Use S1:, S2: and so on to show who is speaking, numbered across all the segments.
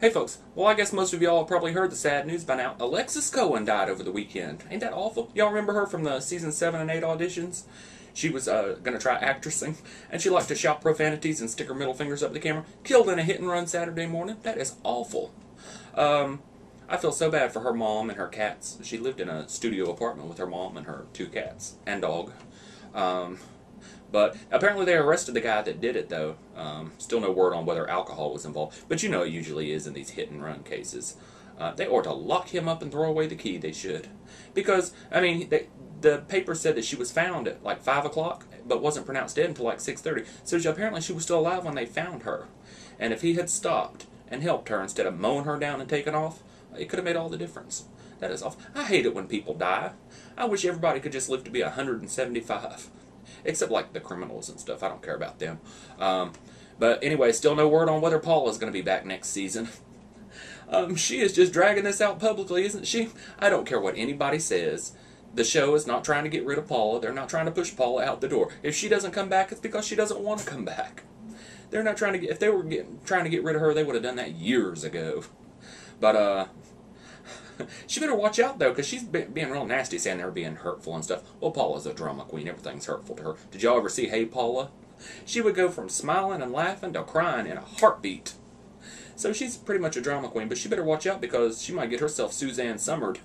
S1: Hey folks, well I guess most of y'all have probably heard the sad news by now. Alexis Cohen died over the weekend. Ain't that awful? Y'all remember her from the season 7 and 8 auditions? She was going to try actressing, and she liked to shout profanities and stick her middle fingers up at the camera. Killed in a hit and run Saturday morning. That is awful. I feel so bad for her mom and her cats. She lived in a studio apartment with her mom and her 2 cats and dog. But apparently they arrested the guy that did it, though. Still no word on whether alcohol was involved. But you know it usually is in these hit-and-run cases. They ought to lock him up and throw away the key. They should. Because, I mean, the paper said that she was found at like 5 o'clock, but wasn't pronounced dead until like 6:30. So apparently she was still alive when they found her. And if he had stopped and helped her instead of mowing her down and taking off, it could have made all the difference. That is awful. I hate it when people die. I wish everybody could just live to be 175. Except like the criminals and stuff. I don't care about them. But anyway, still no word on whether Paula's going to be back next season. She is just dragging this out publicly, isn't she? I don't care what anybody says. The show is not trying to get rid of Paula. They're not trying to push Paula out the door. If she doesn't come back, it's because she doesn't want to come back. They're not trying to get... If they were trying to get rid of her, they would have done that years ago. But, she better watch out, though, because she's being real nasty, saying they're being hurtful and stuff. Well, Paula's a drama queen. Everything's hurtful to her. Did y'all ever see Hey Paula? She would go from smiling and laughing to crying in a heartbeat. So she's pretty much a drama queen, but she better watch out because she might get herself Suzanne Summered.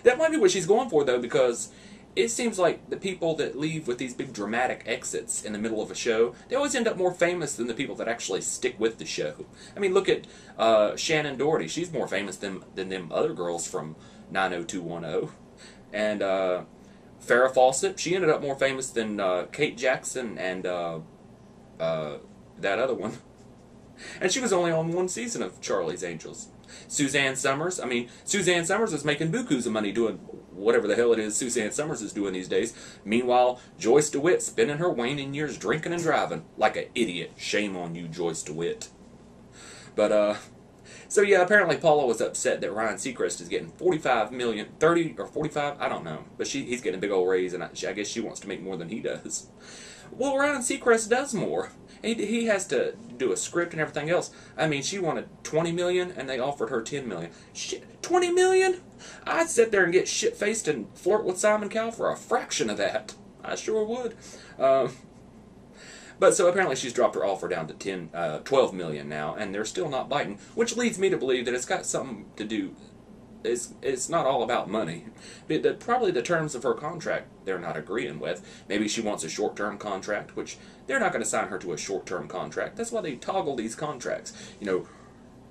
S1: That might be what she's going for, though, because it seems like the people that leave with these big dramatic exits in the middle of a show, they always end up more famous than the people that actually stick with the show. I mean, look at Shannon Doherty. She's more famous than them other girls from 90210. And Farrah Fawcett, she ended up more famous than Kate Jackson and that other one. And she was only on 1 season of Charlie's Angels. Suzanne Summers, I mean, Suzanne Summers is making bukus of money doing whatever the hell it is Suzanne Summers is doing these days. Meanwhile, Joyce DeWitt spending her waning years drinking and driving like an idiot. Shame on you, Joyce DeWitt. But, so yeah, apparently Paula was upset that Ryan Seacrest is getting $45 million, 30 or 45, I don't know. But he's getting a big old raise, and I guess she wants to make more than he does. Well, Ryan Seacrest does more. He has to do a script and everything else. I mean, she wanted $20 million, and they offered her $10 million. Shit, $20 million? I'd sit there and get shit-faced and flirt with Simon Cowell for a fraction of that. I sure would. But so apparently she's dropped her offer down to $12 million now, and they're still not biting, which leads me to believe that it's got something to do. It's not all about money. But probably the terms of her contract they're not agreeing with. Maybe she wants a short-term contract, which they're not going to sign her to a short-term contract. That's why they toggle these contracts. You know,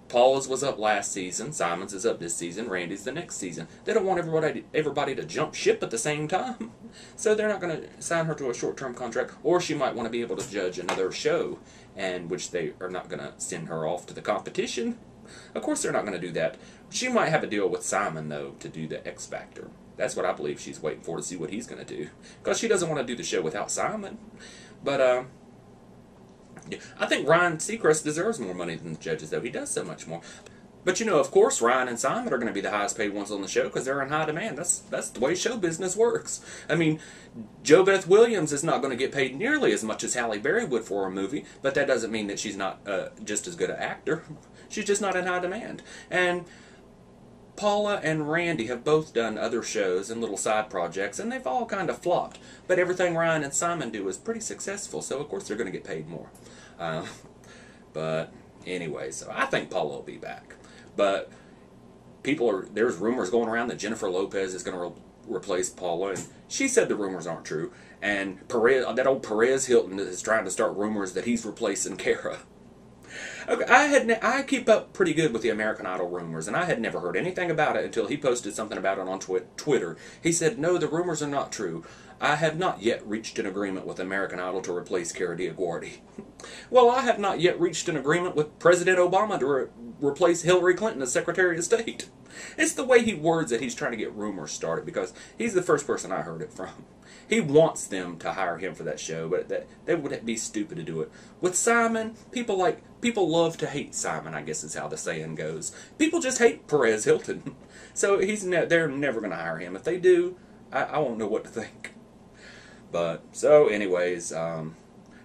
S1: Paula's was up last season, Simon's is up this season, Randy's the next season. They don't want everybody to jump ship at the same time. So they're not going to sign her to a short-term contract, or she might want to be able to judge another show, and which they are not going to send her off to the competition. Of course they're not going to do that. She might have a deal with Simon, though, to do the X Factor. That's what I believe she's waiting for, to see what he's going to do. Because she doesn't want to do the show without Simon. But, I think Ryan Seacrest deserves more money than the judges, though. He does so much more. But, you know, of course, Ryan and Simon are going to be the highest paid ones on the show because they're in high demand. That's the way show business works. I mean, JoBeth Williams is not going to get paid nearly as much as Halle Berry would for a movie, but that doesn't mean that she's not just as good an actor. She's just not in high demand. And Paula and Randy have both done other shows and little side projects, and they've all kind of flopped. But everything Ryan and Simon do is pretty successful, so of course they're going to get paid more. But anyway, so I think Paula will be back. But there's rumors going around that Jennifer Lopez is going to replace Paula, and she said the rumors aren't true. And that old Perez Hilton is trying to start rumors that he's replacing Cara. Okay, I keep up pretty good with the American Idol rumors, and I had never heard anything about it until he posted something about it on Twitter. He said, no, the rumors are not true. I have not yet reached an agreement with American Idol to replace Cara DioGuardi. Well, I have not yet reached an agreement with President Obama to replace Hillary Clinton as Secretary of State. It's the way he words it. He's trying to get rumors started, because he's the first person I heard it from. He wants them to hire him for that show, but they would be stupid to do it. With Simon, people love to hate Simon, I guess is how the saying goes. People just hate Perez Hilton. So they're never going to hire him. If they do, I won't know what to think. But, so anyways,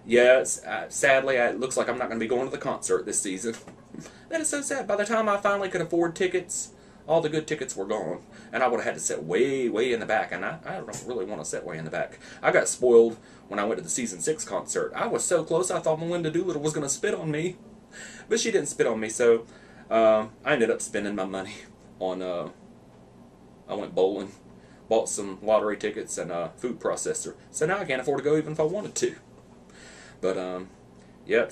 S1: yeah, sadly, it looks like I'm not going to be going to the concert this season. That is so sad. By the time I finally could afford tickets, all the good tickets were gone. And I would have had to sit way, way in the back. And I don't really want to sit way in the back. I got spoiled when I went to the season 6 concert. I was so close, I thought Melinda Doolittle was going to spit on me. But she didn't spit on me, so I ended up spending my money on, I went bowling, bought some lottery tickets and a food processor. So now I can't afford to go even if I wanted to. But, yeah,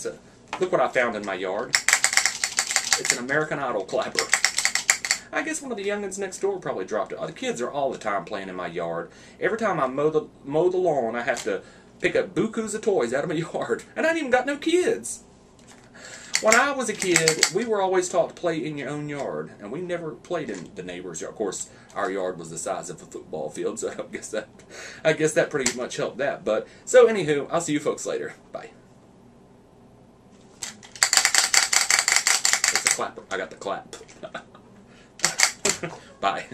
S1: look what I found in my yard. It's an American Idol clapper. I guess one of the youngins next door probably dropped it. The kids are all the time playing in my yard. Every time I mow the lawn, I have to pick up bukus of toys out of my yard. And I ain't even got no kids. When I was a kid, we were always taught to play in your own yard. And we never played in the neighbor's yard. Of course, our yard was the size of a football field, so I guess that pretty much helped that. But, so anywho, I'll see you folks later. Bye. It's a clapper. I got the clap. Bye.